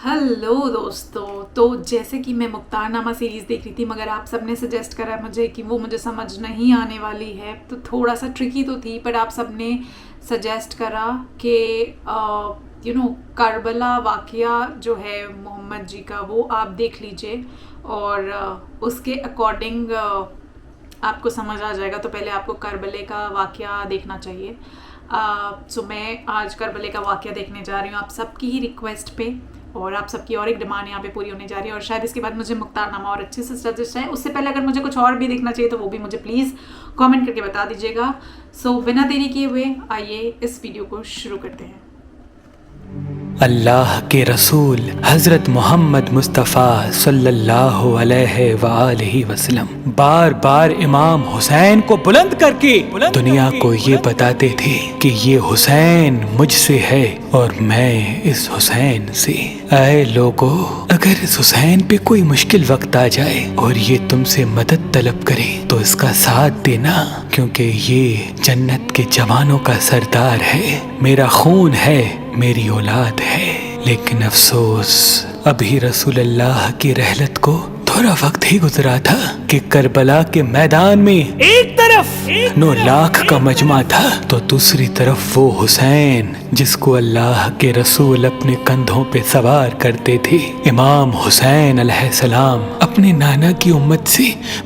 Hello दोस्तों, तो जैसे कि मैं मुख्तार नामा सीरीज़ देख रही थी, मगर आप सब ने सजेस्ट करा मुझे कि वो मुझे समझ नहीं आने वाली है, तो थोड़ा सा ट्रिकी तो थी, पर आप सब ने सजेस्ट करा कि करबला वाक़या जो है मोहम्मद जी का, वो आप देख लीजिए और उसके अकॉर्डिंग आपको समझ आ जाएगा। तो पहले आपको करबले का वाक़या देखना चाहिए। सो मैं आज करबले का वाक़या देखने जा रही हूँ आप सबकी ही रिक्वेस्ट पे, और आप सबकी और एक डिमांड यहाँ पे पूरी होने जा रही है, और शायद इसके बाद मुझे मुख्तार नामा और अच्छे से सजेस्ट है। उससे पहले अगर मुझे कुछ और भी देखना चाहिए तो वो भी मुझे प्लीज़ कमेंट करके बता दीजिएगा। सो बिना देरी किए हुए आइए इस वीडियो को शुरू करते हैं। अल्लाह के रसूल हज़रत मोहम्मद मुस्तफ़ा सल्लल्लाहु अलैहि वसल्लम बार बार इमाम हुसैन को बुलंद करके दुनिया को ये बताते थे कि ये हुसैन मुझसे है और मैं इस हुसैन से। ऐ लोगो, अगर इस हुसैन पे कोई मुश्किल वक्त आ जाए और ये तुमसे मदद तलब करे तो इसका साथ देना, क्योंकि ये जन्नत के जवानों का सरदार है, मेरा खून है, मेरी औलाद है। लेकिन अफसोस, अभी रसूलुल्लाह की रहलत को थोड़ा वक्त ही गुजरा था कि करबला के मैदान में एक तरफ 9 लाख का मजमा था तो दूसरी तरफ वो हुसैन जिसको अल्लाह के रसूल अपने कंधों पे सवार करते थे। इमाम हुसैन अलैहिस्सलाम अपने नाना की उम्मत से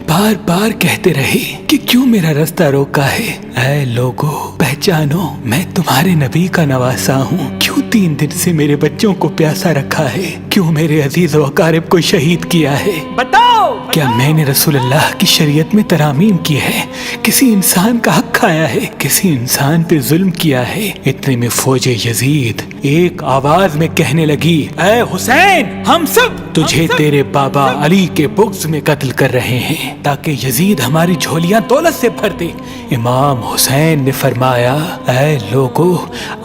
बार बार कहते रहे कि क्यों मेरा रास्ता रोका है। ऐ लोगो, पहचानो, मैं तुम्हारे नबी का नवासा हूँ। क्यों 3 दिन से मेरे बच्चों को प्यासा रखा है? क्यों मेरे अजीज व अकारिब को शहीद किया है? बताओ, क्या मैंने रसूलुल्लाह की शरीयत में तरामीम की है? किसी इंसान का हक खाया है? किसी इंसान पे जुल्म किया है? इतने में फौजे यजीद एक आवाज में कहने लगी, ऐ हुसैन, हम सब तुझे तेरे बाबा अली के बुग़्ज़ में कत्ल कर रहे हैं ताकि यजीद हमारी झोलियां दौलत से भर दे। इमाम हुसैन ने फरमाया, ऐ लोगो,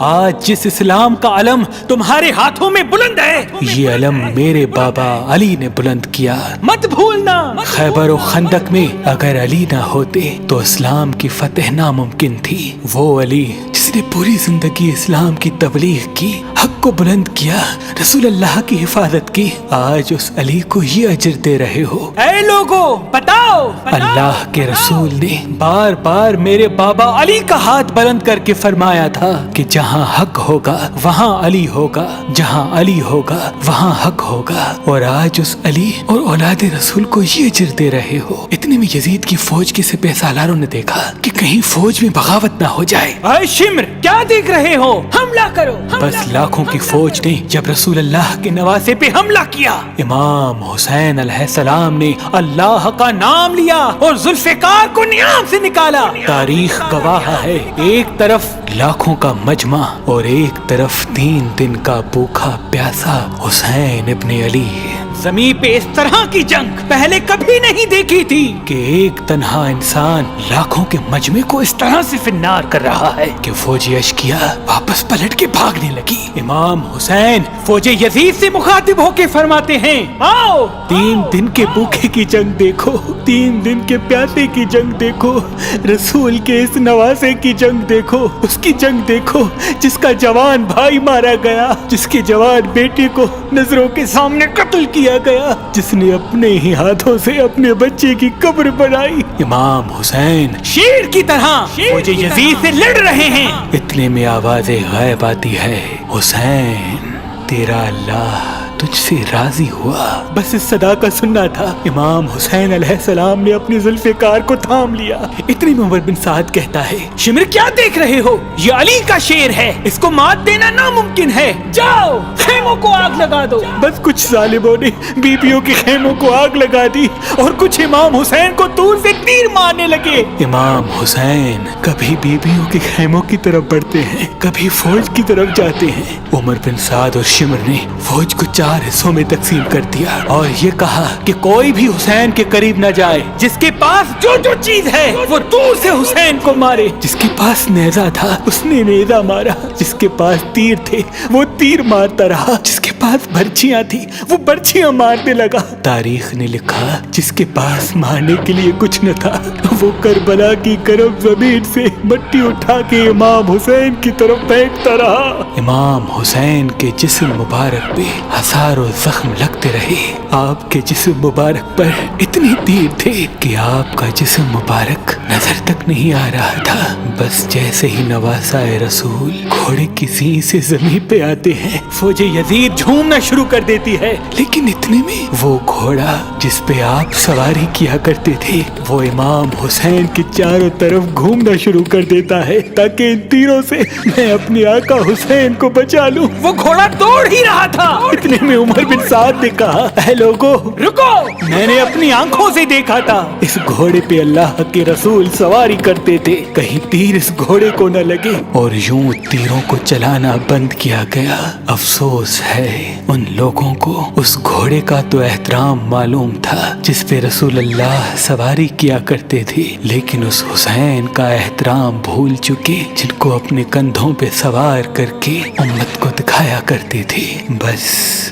आज जिस इस्लाम का अलम तुम्हारे हाथों में बुलंद है, ये अलम मेरे बाबा अली ने बुलंद किया। मत भूलना, खैबर और खंदक में अगर अली ना होते तो इस्लाम की फतह नामुमकिन थी। वो अली जिसने पूरी जिंदगी इस्लाम की तबलीग की, हक को बुलंद किया, रसूलुल्लाह की हिफाजत की, आज उस अली को ये अजर दे रहे हो। ऐ लोगो, बताओ, अल्लाह के रसूल ने बार बार मेरे बाबा अली का हाथ बुलंद करके फरमाया था कि जहाँ हक होगा वहाँ अली होगा, जहाँ अली होगा वहाँ हक होगा, और आज उस अली और औलाद रसूल को ये अजर दे रहे हो। इतने में यजीद की फौज के सिपह सालारों ने देखा कि कहीं फौज में बगावत ना हो जाए। ऐ शिम्र, क्या देख रहे हो? हमला करो। बस लाखों की फौज ने जब रसूलुल्लाह के नवासे पे हमला किया, इमाम हुसैन अलैहिस्सलाम ने अल्लाह का नाम लिया और जुल्फ़िकार को नियाम से निकाला। तारीख गवाह है, एक तरफ लाखों का मजमा और एक तरफ 3 दिन का भूखा प्यासा हुसैन इब्ने अली। ज़मीं पे इस तरह की जंग पहले कभी नहीं देखी थी कि एक तन्हा इंसान लाखों के मजमे को इस तरह से फिन्नार कर रहा है कि फौजी अश्किया वापस पलट के भागने लगी। इमाम हुसैन फौजे यजीद से मुखातिब होके फरमाते हैं, आओ, 3 दिन के भूखे की जंग देखो, 3 दिन के प्यासे की जंग देखो, रसूल के इस नवासे की जंग देखो, उसकी जंग देखो जिसका जवान भाई मारा गया, जिसके जवान बेटे को नजरों के सामने कत्ल किया गया, जिसने अपने ही हाथों से अपने बच्चे की कब्र बनाई। इमाम हुसैन शेर की तरह फौजे यजीद से लड़ रहे हैं। इतने में आवाज़े गैब आती है, हुसैन, तेरा अल्लाह तुझसे राजी हुआ। बस इस सदा का सुनना था। इमाम हुसैन अलैहिस्सलाम ने अपनी जुल्फ़िकार को थाम लिया। इतनी में उमर बिन साद कहता है, शिमर, क्या देख रहे हो? ये अली का शेर है, इसको मात देना नामुमकिन है, जाओ खेमों को आग लगा दो। बस कुछ जालिमों ने बीबियों के खेमों को आग लगा दी और कुछ इमाम हुसैन को दूर से तीर मारने लगे। इमाम हुसैन कभी बीबियों के खेमों की तरफ बढ़ते हैं, कभी फौज की तरफ जाते हैं। उमर बिन साद और शिमर ने फौज को 4 हिस्सों में तकसीम कर दिया और ये कहा कि कोई भी हुसैन के करीब न जाए, जिसके पास जो जो चीज है वो दूर से हुसैन को मारे। जिसके पास नेजा था उसने नेजा मारा, जिसके पास तीर थे वो तीर मारता रहा, जिसके पास बर्छियां थी, वो बर्छियां मारने लगा। तारीख ने लिखा जिसके पास मारने के लिए कुछ न था वो करबला की गर्म जमीन से मट्टी उठा के इमाम हुसैन की तरफ फेंकता रहा। इमाम हुसैन के जिस्म मुबारक पे हजारों जख्म लगते रहे। आपके जिस्म मुबारक पर इतने तीर थे कि आपका जिस्म मुबारक नजर तक नहीं आ रहा था। बस जैसे ही नवासाए रसूल घोड़े की सींग से जमीन पे आते हैं, फौजे यजीद झूमना शुरू कर देती है। लेकिन इतने में वो घोड़ा जिस पे आप सवारी किया करते थे वो इमाम हुसैन के चारों तरफ घूमना शुरू कर देता है ताकि इन तीरों से मैं अपने आका हुसैन को बचा लूं। वो घोड़ा दौड़ ही रहा था। इतने में उमर बिन साद ने कहा, ऐ लोगो रुको, मैंने अपनी आंखों से देखा था इस घोड़े पे अल्लाह के रसूल सवारी करते थे, कहीं तीर इस घोड़े को न लगे। और यूं तीरों को चलाना बंद किया गया। अफसोस है उन लोगों को उस घोड़े का तो एहतराम मालूम था जिस पे रसूल अल्लाह सवारी किया करते थे, लेकिन उस हुसैन का एहतराम भूल चुके जिनको अपने कंधों पे सवार करके उम्मत को दिखाया करते थे। बस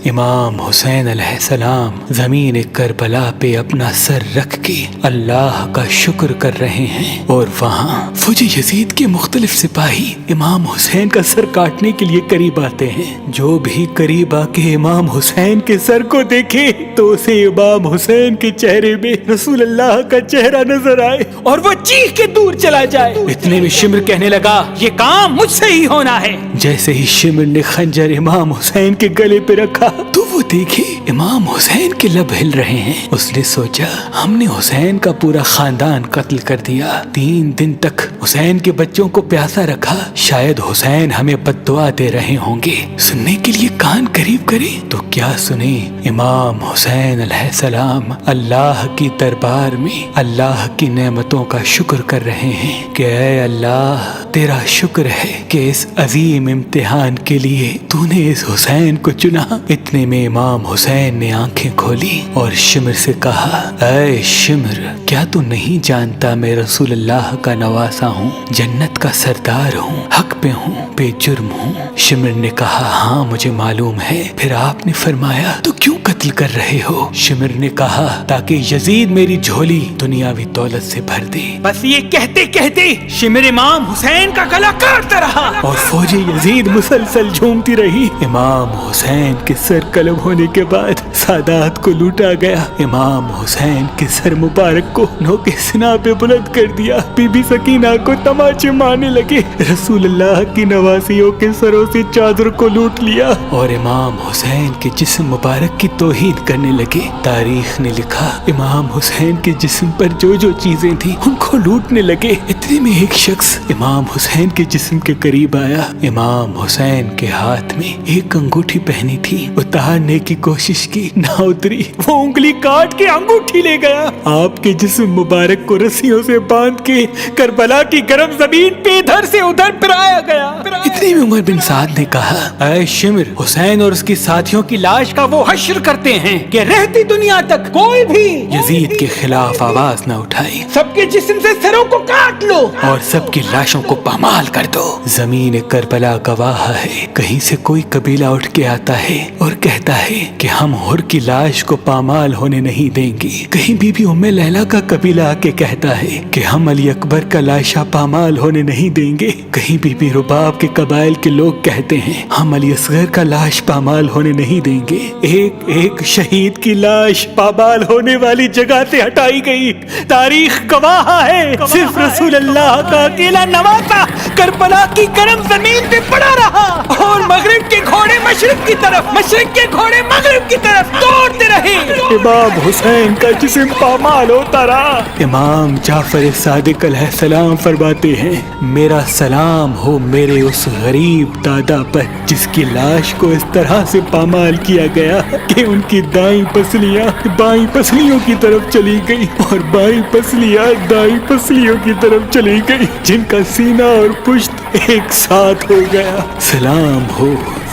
इमाम हुसैन अलैहिस्सलाम जमीन करबला पे अपना सर रख के अल्लाह का शुक्र कर रहे हैं और वहाँ फौजी यजीद के मुख्तलिफ सिपाही इमाम हुसैन का सर काटने के लिए करीब आते हैं। जो भी करीब आके इमाम हुसैन के सर को देखे तो उसे इमाम हुसैन के चेहरे में रसूल अल्लाह का चेहरा नजर आए और वो चीख के दूर चला जाए। इतने में शिमर कहने लगा, ये काम मुझसे ही होना है। जैसे ही शिमर ने खंजर इमाम हुसैन के गले पे रखा तो वो देखे इमाम हुसैन के लब हिल रहे हैं। उसने सोचा हमने हुसैन का पूरा खानदान कत्ल कर दिया, 3 दिन तक हुसैन के बच्चों को प्यासा रखा, शायद हुसैन हमें बद्दुआ दे रहे होंगे। सुनने के लिए कान करीब करे तो क्या सुने, इमाम हुसैन अलैहिस्सलाम अल्लाह की दरबार में अल्लाह की नेमतों का शुक्र कर रहे हैं कि ऐ अल्लाह तेरा शुक्र है कि इस अजीम इम्तिहान के लिए तूने इस हुसैन को चुना। इतने में इमाम हुसैन ने आंखें खोली और शिमर से कहा, ऐ शिमर क्या तू नहीं जानता मैं रसूल अल्लाह का नवासा हूँ, जन्नत का सरदार हूँ, हक पे हूँ, बेजुर्म हूँ। शिमर ने कहा, हाँ मुझे मालूम है। फिर आपने फरमाया तो क्यों कत्ल कर रहे हो? शिमर ने कहा ताकि यजीद मेरी झोली दुनियावी दौलत से भर दे। बस ये कहते कहते शिमर इमाम हुसैन का गला काटता रहा और फौजी यजीद मुसलसल झूमती रही। इमाम हुसैन के सर कलम होने के बाद सादात को लूटा गया। इमाम हुसैन के सर मुबारक को नोके सिना पे बुलंद कर दिया। बीबी सकीना को तमाचे मारने लगे। रसूल अल्लाह की नवासियों के सरों से चादर को लूट लिया और इमाम हुसैन के जिस्म मुबारक की तौहीन करने लगे। तारीख ने लिखा इमाम हुसैन के जिस्म पर जो जो चीजें थी उनको लूटने लगे। इतने में एक शख्स इमाम हुसैन के जिस्म के करीब आया। इमाम हुसैन के हाथ में एक अंगूठी पहनी थी, उतारने की कोशिश की, ना उतरी। वो उंगली काट के अंगूठी ले गया। आपके जिस्म मुबारक को रस्सियों से बांध के करबला की गर्म जमीन पे इधर से उधर फिराया गया। इतने में उमर बिन साद ने कहा, ऐ शिमर हुसैन और उसके साथियों की लाश का वो हश्र करते हैं कि रहती दुनिया तक कोई भी यजीद के खिलाफ आवाज न उठाए। सबके जिस्म से सरों को काट लो और सबकी लाशों को पामाल कर दो। जमीन करबला गवाह है, कहीं से कोई कबीला उठ के आता है और कहता है कि हम हुर की लाश को पामाल होने नहीं देंगे। कहीं बीबी उम्मे लैला का कबीला आके कहता है कि हम अली अकबर का लाशा पामाल होने नहीं देंगे। कहीं बीबी रुबाब के कबाइल के लोग कहते हैं हम अली असगर का लाश पामाल होने नहीं देंगे। एक एक शहीद की लाश पामाल होने वाली जगह से हटाई गई। तारीख गवाह है सिर्फ रसूल अल्लाह का अकेला नवासा करबला की गर्म जमीन पे पड़ा रहा और मगरिब के घोड़े मशरिक की तरफ, मशरिक के घोड़े मगरिब की तरफ दौड़ते रहे। इमाम हुसैन का जिस्म पामाल होता रहा। इमाम जाफर सादिक अलैहिस्सलाम फरमाते हैं, मेरा सलाम हो मेरे उस गरीब दादा पर जिसकी लाश को इस तरह से पामाल किया गया कि उनकी दाईं पसलियां बाईं पसलियों की तरफ चली गई और बाईं पसलियां दाईं पसलियों की तरफ चली गई, जिनका सीना और पुश्त एक साथ हो गया। सलाम हो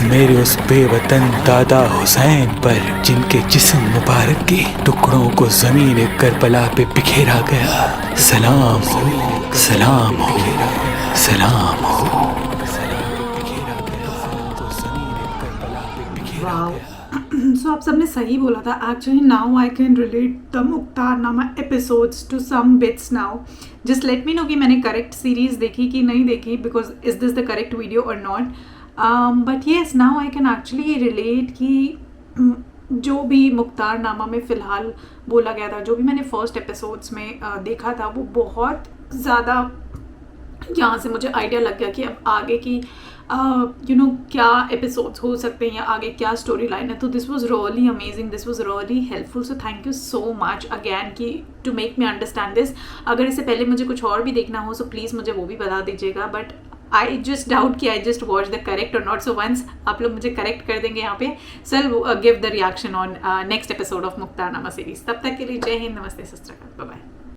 मेरे उस बेवतन दादा हुसैन पर जिनके जिस्म मुबारक के टुकड़ों को जमीन करबला पे बिखेरा गया। सलाम हो, सलाम हो, सलाम हो। Wow. सो आप सबने सही बोला था. Actually now I can relate the Mukhtarnama episodes to some bits now. Just let me know कि मैंने करेक्ट सीरीज़ देखी कि नहीं देखी, because is this the correct video और not. But yes, now I can actually relate कि जो भी मुख्तारनामा में फ़िलहाल बोला गया था, जो भी मैंने फर्स्ट एपिसोड्स में देखा था, वो बहुत ज़्यादा यहाँ से मुझे आइडिया लग गया कि अब आगे की क्या एपिसोड्स हो सकते हैं या आगे क्या स्टोरी लाइन है. तो this was really amazing, this was really helpful. So thank you so much again कि to make me understand this. अगर इससे पहले मुझे कुछ और भी देखना हो सो प्लीज़ मुझे वो भी बता दीजिएगा. बट आई जस्ट डाउट कि I just watch the correct और नॉट. सो वंस आप लोग मुझे करेक्ट कर देंगे यहाँ पे, so I give the reaction on next episode of Mukhtarnama series. तब तक के लिए जय हिंद, नमस्ते, सत श्री अकाल, बाय बाय.